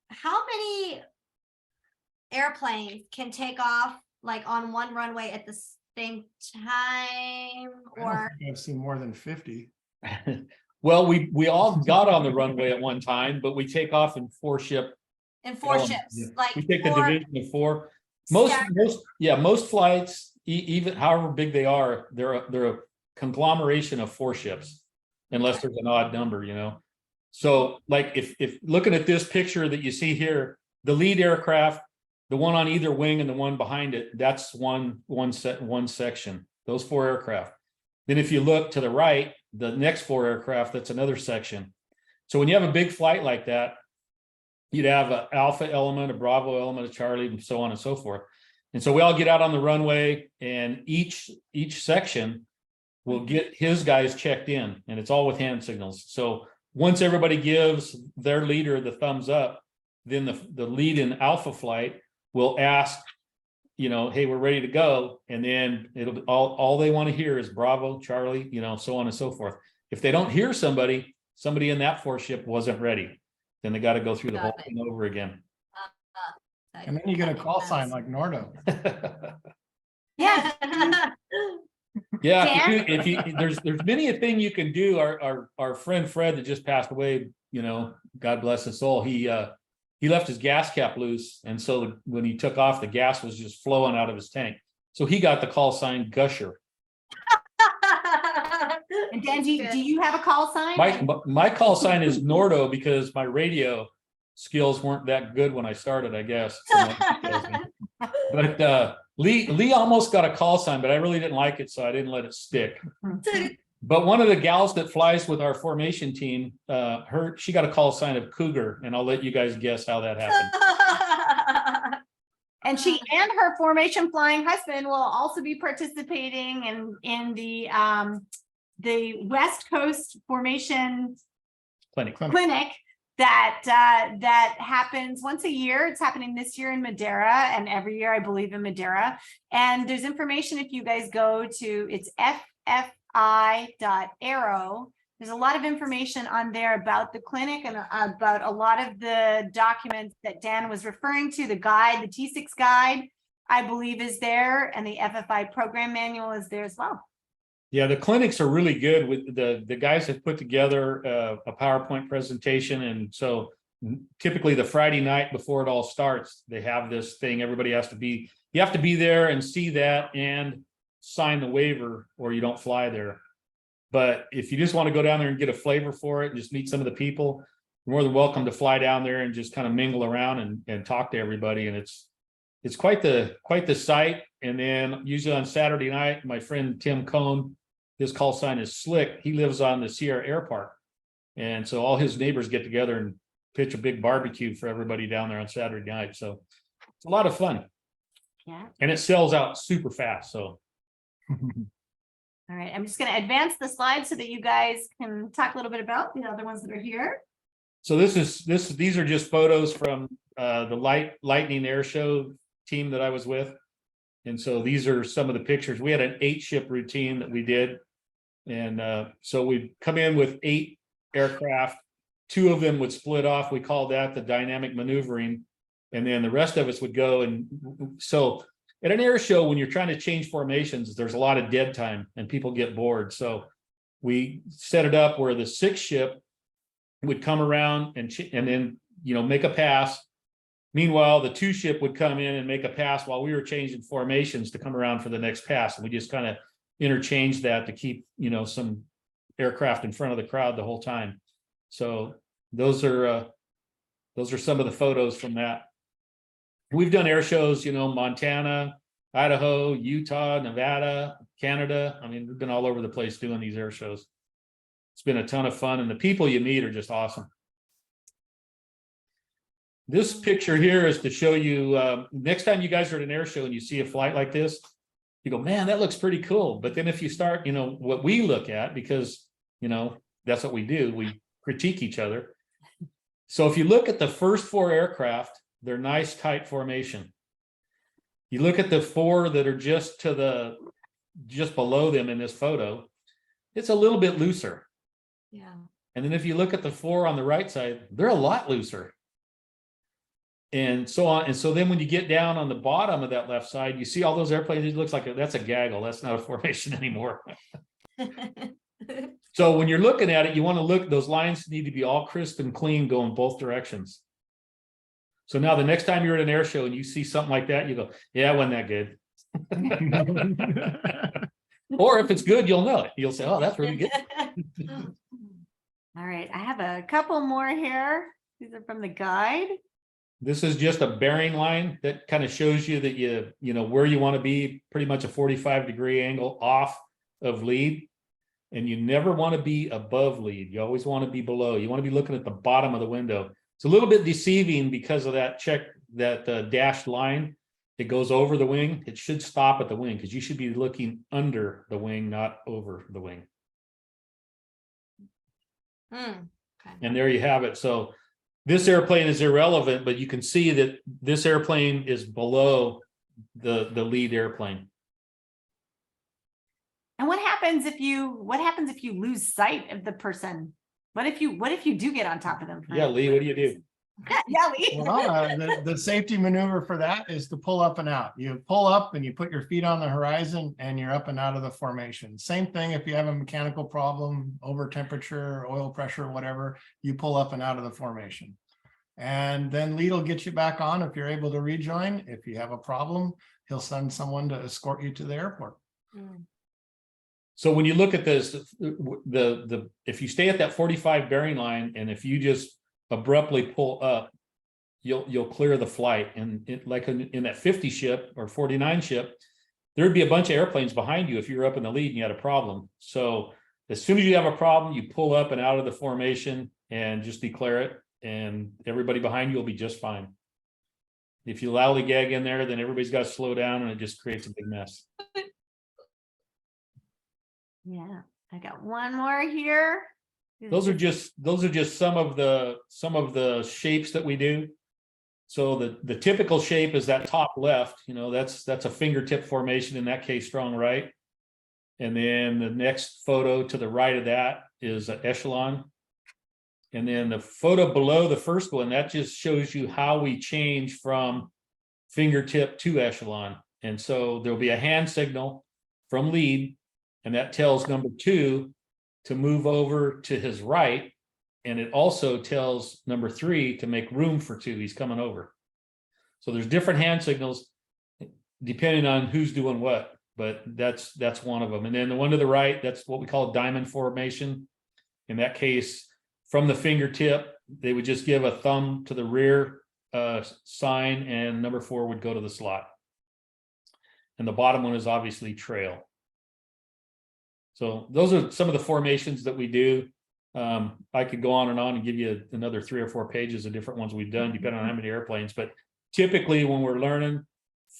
how many airplanes can take off like on one runway at the same time? I don't Or think I've seen more than 50. Well, we all got on the runway at one time, but we take off in four ship. in four elements. ships, Yeah. like We take the four division of four. Most staggered- most flights, even however big they are, they're a conglomeration of four ships, unless there's an odd number, you know. So like if looking at this picture that you see here, the lead aircraft, the one on either wing and the one behind it, that's one section, those four aircraft. Then if you look to the right, the next four aircraft, that's another section. So when you have a big flight like that, you'd have an alpha element, a bravo element, a Charlie, and so on and so forth. And so we all get out on the runway, and each section will get his guys checked in, and it's all with hand signals. So once everybody gives their leader the thumbs up, then the lead in alpha flight will ask, you know, hey, we're ready to go. And then it'll be all they want to hear is Bravo, Charlie, you know, so on and so forth. If they don't hear somebody in that four ship wasn't ready, then they got to go through the whole thing over again. And then you get a call sign like Nordo. Yeah. Yeah, Dan? if you there's many a thing you can do. Our friend Fred that just passed away, you know, God bless his soul. He he left his gas cap loose. And so when he took off, the gas was just flowing out of his tank. So he got the call sign Gusher. And Dan, do you have a call sign? My call sign is Nordo because my radio skills weren't that good when I started, I guess. But Lee almost got a call sign, but I really didn't like it, so I didn't let it stick. But one of the gals that flies with our formation team, she got a call sign of Cougar, and I'll let you guys guess how that happened. And she and her formation flying husband will also be participating in the West Coast Formation Clinic. Clinic that happens once a year. It's happening this year in Madeira and every year, I believe, in Madeira. And there's information if you guys go to it's ffi.aero. There's a lot of information on there about the clinic and about a lot of the documents that Dan was referring to. The guide, the T6 guide, I believe is there, and the FFI program manual is there as well. Yeah, the clinics are really good. With the guys have put together a PowerPoint presentation, and so typically the Friday night before it all starts, they have this thing. Everybody has to be. You have to be there and see that and sign the waiver, or you don't fly there. But if you just want to go down there and get a flavor for it and just meet some of the people, you're more than welcome to fly down there and just kind of mingle around and talk to everybody. And it's quite the sight. And then usually on Saturday night, my friend Tim Cohn, his call sign is Slick. He lives on the Sierra Air Park. And so all his neighbors get together and pitch a big barbecue for everybody down there on Saturday night. So it's a lot of fun. Yeah. And it sells out super fast. So. All right, I'm just going to advance the slide so that you guys can talk a little bit about the other ones that are here. So these are just photos from the Lightning Air Show team that I was with. And so these are some of the pictures. We had an 8-ship routine that we did. And so we'd come in with 8 aircraft. 2 of them would split off. We called that the dynamic maneuvering. And then the rest of us would go. And so at an air show, when you're trying to change formations, there's a lot of dead time and people get bored. So we set it up where the 6-ship would come around and then, make a pass. Meanwhile, the 2-ship would come in and make a pass while we were changing formations to come around for the next pass. And we just kind of interchanged that to keep, some aircraft in front of the crowd the whole time. So those are some of the photos from that. We've done air shows, Montana, Idaho, Utah, Nevada, Canada. I mean, we've been all over the place doing these air shows. It's been a ton of fun, and the people you meet are just awesome. This picture here is to show you, next time you guys are at an air show and you see a flight like this, you go, man, that looks pretty cool. But then if you start, what we look at, because, that's what we do, we critique each other. So if you look at the first 4 aircraft, they're nice, tight formation. You look at the 4 that are just below them in this photo, it's a little bit looser. Yeah. And then if you look at the 4 on the right side, they're a lot looser. And so on. And so then when you get down on the bottom of that left side, you see all those airplanes, it looks like that's a gaggle. That's not a formation anymore. So when you're looking at it, you want to look, those lines need to be all crisp and clean going both directions. So now the next time you're at an air show and you see something like that, you go, yeah, it wasn't that good. Or if it's good, you'll know it. You'll say, oh, that's really good. All right, I have a couple more here. These are from the guide. This is just a bearing line that kind of shows you that you know where you want to be, pretty much a 45-degree angle off of lead. And you never want to be above lead. You always want to be below. You want to be looking at the bottom of the window. It's a little bit deceiving because of that dashed line. It goes over the wing. It should stop at the wing because you should be looking under the wing, not over the wing. Okay. And there you have it. So this airplane is irrelevant, but you can see that this airplane is below the lead airplane. And what happens if you lose sight of the person? What if you do get on top of them? Yeah, Lee, what do you do? Yeah, Lee. Well, the safety maneuver for that is to pull up and out. You pull up and you put your feet on the horizon and you're up and out of the formation. Same thing if you have a mechanical problem, over temperature, oil pressure, whatever, you pull up and out of the formation. And then lead will get you back on if you're able to rejoin. If you have a problem, he'll send someone to escort you to the airport. So when you look at this, if you stay at that 45 bearing line, and if you just abruptly pull up, you'll clear the flight. And like in that 50 ship or 49 ship, there'd be a bunch of airplanes behind you if you're up in the lead and you had a problem. So as soon as you have a problem, you pull up and out of the formation and just declare it, and everybody behind you will be just fine. If you lollygag in there, then everybody's got to slow down, and it just creates a big mess. Yeah, I got one more here. Those are just some of the shapes that we do. So the typical shape is that top left, that's a fingertip formation, in that case, strong right. And then the next photo to the right of that is an echelon. And then the photo below the first one, that just shows you how we change from fingertip to echelon. And so there'll be a hand signal from lead, and that tells number 2 to move over to his right. And it also tells number 3 to make room for 2. He's coming over. So there's different hand signals depending on who's doing what, but that's one of them. And then the one to the right, that's what we call a diamond formation. In that case, from the fingertip, they would just give a thumb to the rear sign, and number 4 would go to the slot. And the bottom one is obviously trail. So those are some of the formations that we do. I could go on and give you another 3 or 4 pages of different ones we've done, depending on how many airplanes. But typically, when we're learning,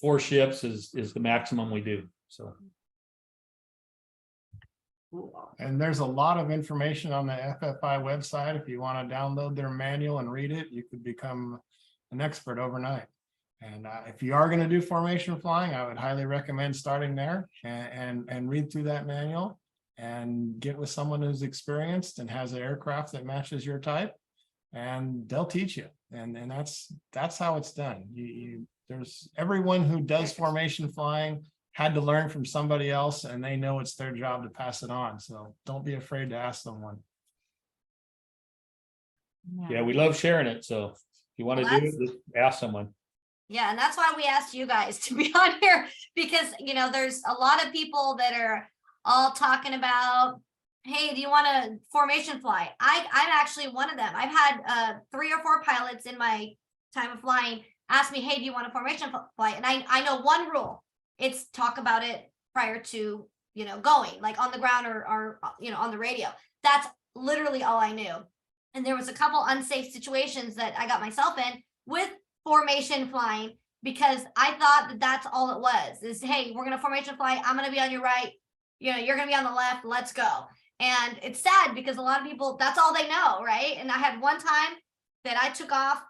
4 ships is the maximum we do. So. And there's a lot of information on the FFI website. If you want to download their manual and read it, you could become an expert overnight. And if you are going to do formation flying, I would highly recommend starting there and read through that manual and get with someone who's experienced and has an aircraft that matches your type, and they'll teach you. And that's how it's done. There's everyone who does formation flying had to learn from somebody else, and they know it's their job to pass it on. So don't be afraid to ask someone. Yeah, we love sharing it. So if you want to do it, just ask someone. Yeah, and that's why we asked you guys to be on here, because there's a lot of people that are all talking about, hey, do you want to formation fly? I'm actually one of them. I've had 3 or 4 pilots in my time of flying ask me, hey, do you want a formation flight? And I know one rule. It's talk about it prior to, going, like on the ground or on the radio. That's literally all I knew. And there was a couple unsafe situations that I got myself in with formation flying, because I thought that that's all it was, is, hey, we're going to formation fly. I'm going to be on your right. You're going to be on the left. Let's go. And it's sad because a lot of people, that's all they know. Right. And I had one time that I took off.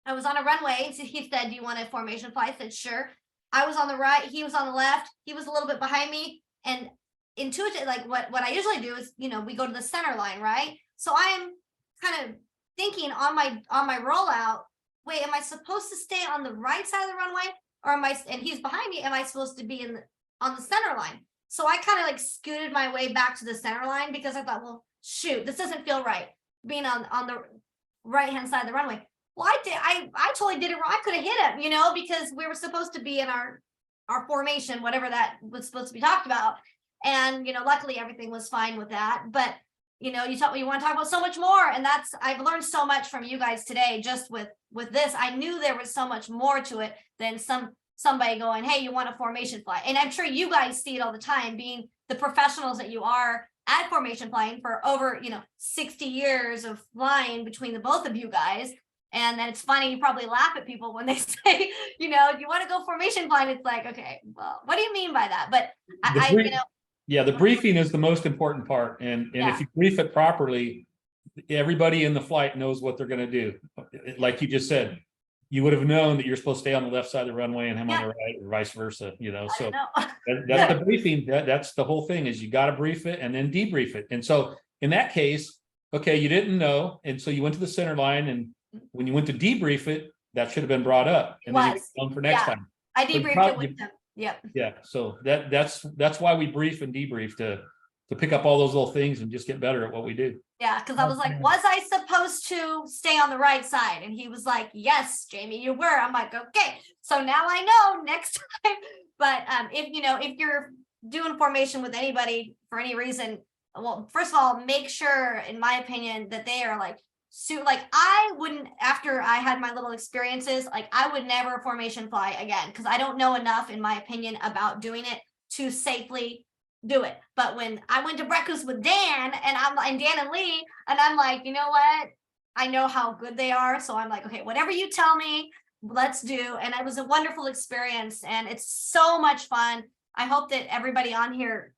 I was on a runway. And so he said, do you want a formation fly? I said, sure. I was on the right. He was on the left. He was a little bit behind me. And intuitive, like what I usually do is, we go to the center line. Right. So I'm kind of thinking on my rollout, wait, am I supposed to stay on the right side of the runway, or and he's behind me, am I supposed to be on the center line? So I kind of like scooted my way back to the center line, because I thought, well, shoot, this doesn't feel right being on the right hand side of the runway. Well, I totally did it wrong. I could have hit him, because we were supposed to be in our formation, whatever that was supposed to be talked about. And, luckily everything was fine with that. But, you want to talk about so much more. And I've learned so much from you guys today, just with this. I knew there was so much more to it than somebody going, hey, you want a formation fly? And I'm sure you guys see it all the time, being the professionals that you are at formation flying for over, 60 years of flying between the both of you guys. And then it's funny, you probably laugh at people when they say, you want to go formation flying. It's like, okay, well, what do you mean by that? But yeah, the briefing is the most important part. And if you brief it properly, everybody in the flight knows what they're going to do. Like you just said, you would have known that you're supposed to stay on the left side of the runway and him on the right, or vice versa, so that's the briefing. That's the whole thing, is you got to brief it and then debrief it. And so in that case, okay, you didn't know. And so you went to the center line, and when you went to debrief it, that should have been brought up, and then you for next time. I debriefed it with them. Yep. Yeah. So that's why we brief and debrief, to pick up all those little things and just get better at what we do. Yeah, because I was like, Okay. was I supposed to stay on the right side? And he was like, yes, Jamie, you were. I'm like, okay, so now I know next time. But if you know, if you're doing formation with anybody for any reason, well, first of all, make sure, in my opinion, that they are like like I wouldn't, after I had my little experiences, like I would never formation fly again because I don't know enough, in my opinion, about doing it to safely do it. But when I went to breakfast with Dan and Dan and Lee, and I'm like, you know what? I know how good they are. So I'm like, okay, whatever you tell me, let's do. And it was a wonderful experience and it's so much fun. I hope that everybody on here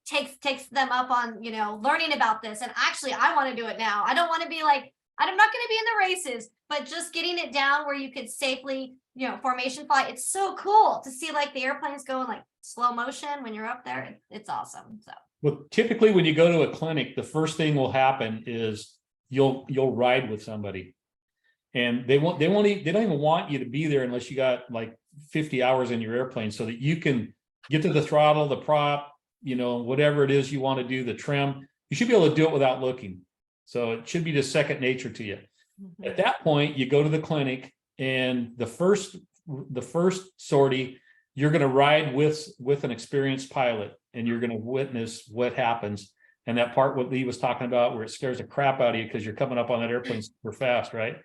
takes them up on, you know, learning about this. And actually, I want to do it now. I don't want to be like, I'm not going to be in the races, but just getting it down where you could safely, you know, formation fly. It's so cool to see like the airplanes go in like slow motion when you're up there. It's awesome. So Well, typically when you go to a clinic, the first thing will happen is you'll ride with somebody. And they don't even want you to be there unless you got like 50 hours in your airplane so that you can get to the throttle, the prop, you know, whatever it is you want to do, the trim. You should be able to do it without looking. So it should be just second nature to you. At that point, you go to the clinic and the first sortie, you're going to ride with an experienced pilot and you're going to witness what happens. And that part what Lee was talking about where it scares the crap out of you because you're coming up on that airplane super fast, right?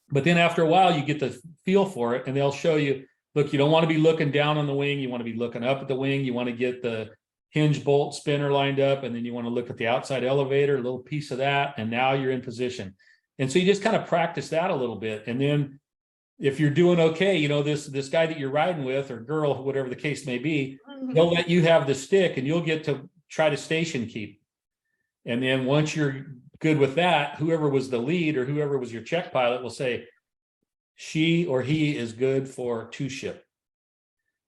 But then after a while, you get the feel for it and they'll show you, look, you don't want to be looking down on the wing. You want to be looking up at the wing. You want to get the hinge bolt spinner lined up. And then you want to look at the outside elevator, a little piece of that. And now you're in position. And so you just kind of practice that a little bit. And then if you're doing okay, you know, this guy that you're riding with or girl, whatever the case may be, they'll let you have the stick and you'll get to try to station keep. And then once you're good with that, whoever was the lead or whoever was your check pilot will say, she or he is good for 2-ship.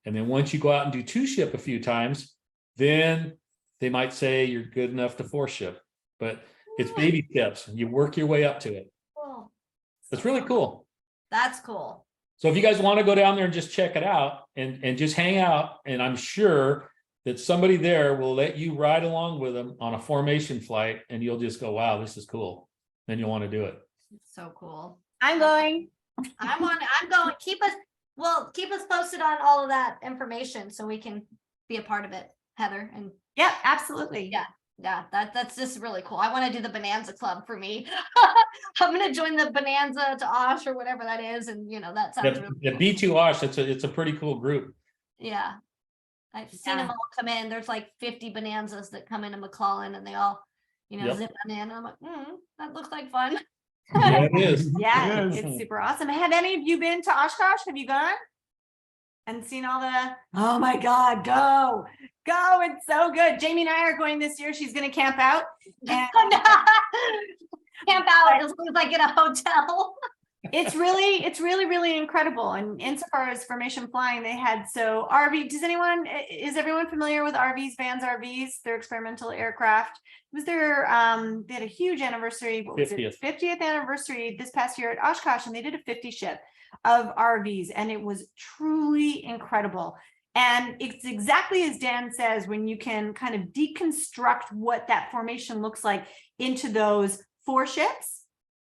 And then once you go out and do 2-ship a few times, then they might say you're good enough to 4-ship. But it's baby steps. You work your way up to it. cool. It's really cool. That's cool. So if you guys want to go down there and just check it out and just hang out, and I'm sure that somebody there will let you ride along with them on a formation flight and you'll just go, wow, this is cool. Then you'll want to do it. It's so cool. I'm going. I'm going, keep us posted on all of that information so we can be a part of it, Heather. And Yep, absolutely. yeah, that's just really cool. I want to do the Bonanza Club for me. I'm going to join the Bonanza to Osh or whatever that is. And you know, that sounds really The cool. B2 Osh, it's a pretty cool group. Yeah. I've seen them all come in. There's like 50 Bonanzas that come into McClellan and they all, you know, Yep. zip on in. I'm like, that looks like fun. Yeah, it is. Yeah, Yes. it's super awesome. Have any of you been to Oshkosh? Have you gone? And seen all the, oh my God, go. It's so good. Jamie and I are going this year. She's going to camp out. And Camp out as long as I get a hotel. it's really incredible. And insofar as formation flying, they had is everyone familiar with RVs, Vans RVs? They're experimental aircraft. It was they had a huge anniversary, what was it, 50th anniversary this past year at Oshkosh, and they did a 50-ship of RVs, and it was truly incredible. And it's exactly as Dan says, when you can kind of deconstruct what that formation looks like into those 4 ships,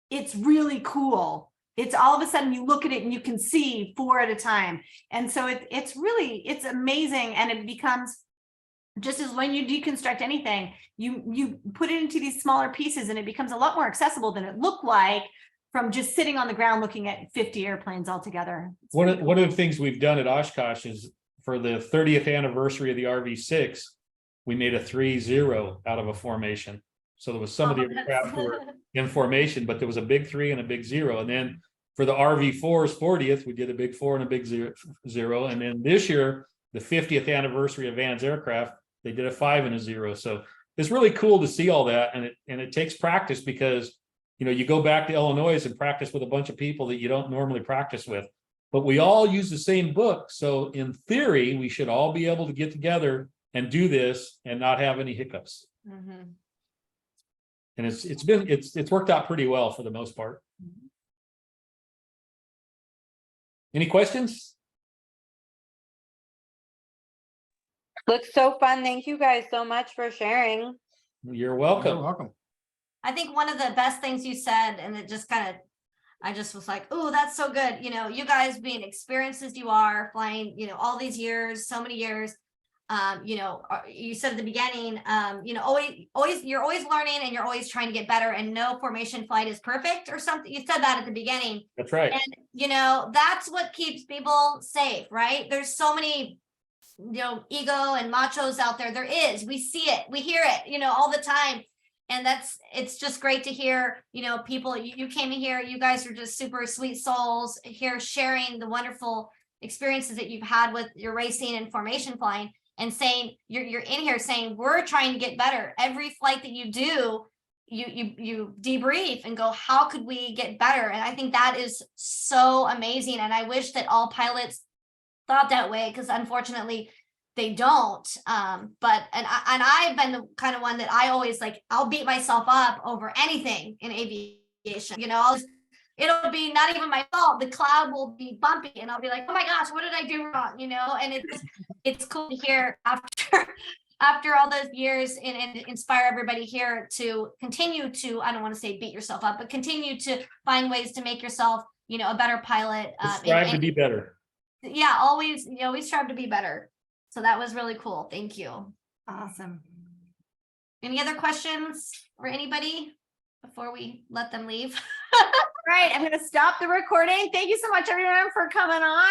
it's really cool. It's all of a sudden you look at it and you can see 4 at a time. And so it's amazing. And it becomes just as when you deconstruct anything, you put it into these smaller pieces and it becomes a lot more accessible than it looked like from just sitting on the ground looking at 50 airplanes all together. One of the things we've done at Oshkosh is for the 30th anniversary of the RV6, we made a 3-0 out of a formation. So there was some of the aircraft who were in formation, but there was a big 3 and a big 0. And then for the RV4's 40th, we did a big 4 and a big 0. And then this year, the 50th anniversary of Van's aircraft, they did a 5 and a 0. So it's really cool to see all that. And it takes practice because, you know, you go back to Illinois and practice with a bunch of people that you don't normally practice with, but we all use the same book. So in theory, we should all be able to get together and do this and not have any hiccups. Mhm. And it's worked out pretty well for the most part. Any questions? Looks so fun. Thank you guys so much for sharing. You're You're welcome. welcome. I think one of the best things you said, and it just kind of, I just was like, oh, that's so good. You know, you guys being experienced as you are, flying, you know, all these years, so many years. You know, you said at the beginning, you know, you're always learning and you're always trying to get better, and no formation flight is perfect or something. You said that at the beginning. That's right. And, you know, that's what keeps people safe, right? There's so many, you know, ego and machos out there. There is, we see it, we hear it, you know, all the time. And it's just great to hear, you know, people, you came in here, you guys are just super sweet souls here sharing the wonderful experiences that you've had with your racing and formation flying, and saying, you're in here saying, we're trying to get better. Every flight that you do, you debrief and go, how could we get better? And I think that is so amazing. And I wish that all pilots thought that way, because unfortunately they don't. But I've been the kind of one that I always like, I'll beat myself up over anything in aviation. You know, it'll be not even my fault. The cloud will be bumpy and I'll be like, oh my gosh, what did I do wrong? You know, and it's cool to hear after all those years, and inspire everybody here to continue to, I don't want to say beat yourself up, but continue to find ways to make yourself, you know, a better pilot. Strive to be better. Yeah, always, you always strive to be better. So that was really cool. Thank you. Awesome. Any other questions for anybody before we let them leave? All right, I'm going to stop the recording. Thank you so much, everyone, for coming on.